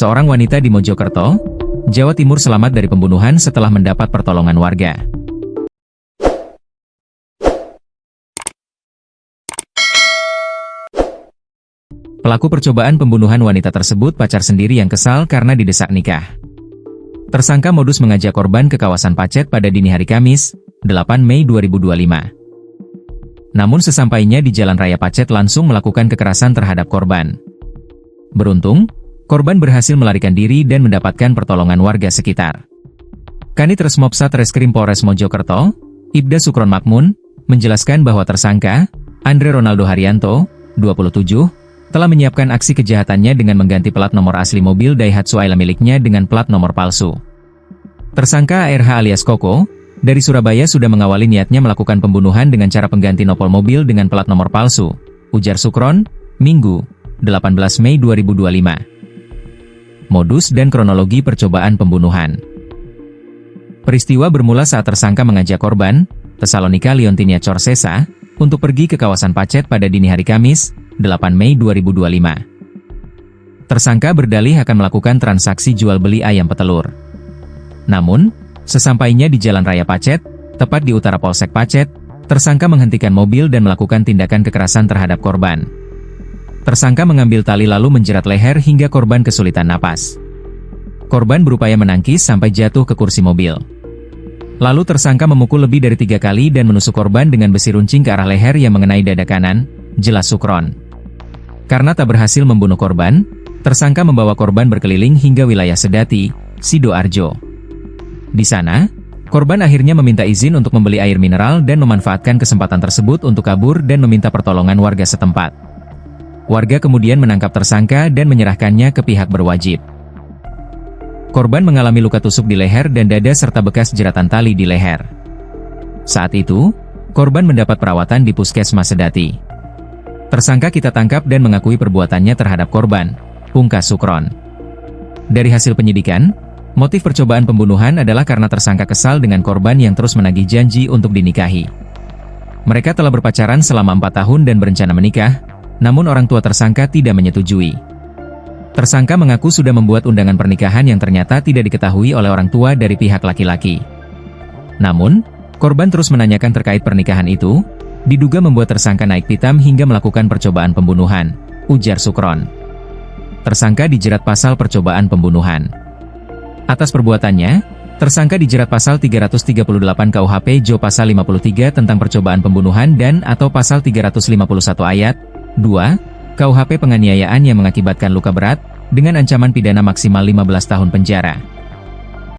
Seorang wanita di Mojokerto, Jawa Timur selamat dari pembunuhan setelah mendapat pertolongan warga. Pelaku percobaan pembunuhan wanita tersebut pacar sendiri yang kesal karena didesak nikah. Tersangka modus mengajak korban ke kawasan Pacet pada dini hari Kamis, 8 Mei 2025. Namun sesampainya di Jalan Raya Pacet langsung melakukan kekerasan terhadap korban. Beruntung, korban berhasil melarikan diri dan mendapatkan pertolongan warga sekitar. Kanit Resmob Satreskrim Polres Mojokerto, Ibda Sukron Makmun, menjelaskan bahwa tersangka, Andre Ronaldo Haryanto, 27, telah menyiapkan aksi kejahatannya dengan mengganti plat nomor asli mobil Daihatsu Ayla miliknya dengan plat nomor palsu. Tersangka ARH alias Koko, dari Surabaya sudah mengawali niatnya melakukan pembunuhan dengan cara pengganti nopol mobil dengan plat nomor palsu, ujar Sukron, Minggu, 18 Mei 2025. Modus dan kronologi percobaan pembunuhan. Peristiwa bermula saat tersangka mengajak korban, Tesalonika Leontinia Corsesa, untuk pergi ke kawasan Pacet pada dini hari Kamis, 8 Mei 2025. Tersangka berdalih akan melakukan transaksi jual-beli ayam petelur. Namun, sesampainya di Jalan Raya Pacet, tepat di utara Polsek Pacet, tersangka menghentikan mobil dan melakukan tindakan kekerasan terhadap korban. Tersangka mengambil tali lalu menjerat leher hingga korban kesulitan napas. Korban berupaya menangkis sampai jatuh ke kursi mobil. Lalu tersangka memukul lebih dari 3 kali dan menusuk korban dengan besi runcing ke arah leher yang mengenai dada kanan, jelas Sukron. Karena tak berhasil membunuh korban, tersangka membawa korban berkeliling hingga wilayah Sedati, Sidoarjo. Di sana, korban akhirnya meminta izin untuk membeli air mineral dan memanfaatkan kesempatan tersebut untuk kabur dan meminta pertolongan warga setempat. Warga kemudian menangkap tersangka dan menyerahkannya ke pihak berwajib. Korban mengalami luka tusuk di leher dan dada serta bekas jeratan tali di leher. Saat itu, korban mendapat perawatan di Puskesmas Sedati. Tersangka kita tangkap dan mengakui perbuatannya terhadap korban, pungkas Sukron. Dari hasil penyidikan, motif percobaan pembunuhan adalah karena tersangka kesal dengan korban yang terus menagih janji untuk dinikahi. Mereka telah berpacaran selama 4 tahun dan berencana menikah, namun orang tua tersangka tidak menyetujui. Tersangka mengaku sudah membuat undangan pernikahan yang ternyata tidak diketahui oleh orang tua dari pihak laki-laki. Namun, korban terus menanyakan terkait pernikahan itu, diduga membuat tersangka naik pitam hingga melakukan percobaan pembunuhan, ujar Sukron. Tersangka dijerat pasal percobaan pembunuhan. Atas perbuatannya, tersangka dijerat pasal 338 KUHP Jo pasal 53 tentang percobaan pembunuhan dan atau pasal 351 ayat 2 KUHP penganiayaan yang mengakibatkan luka berat dengan ancaman pidana maksimal 15 tahun penjara.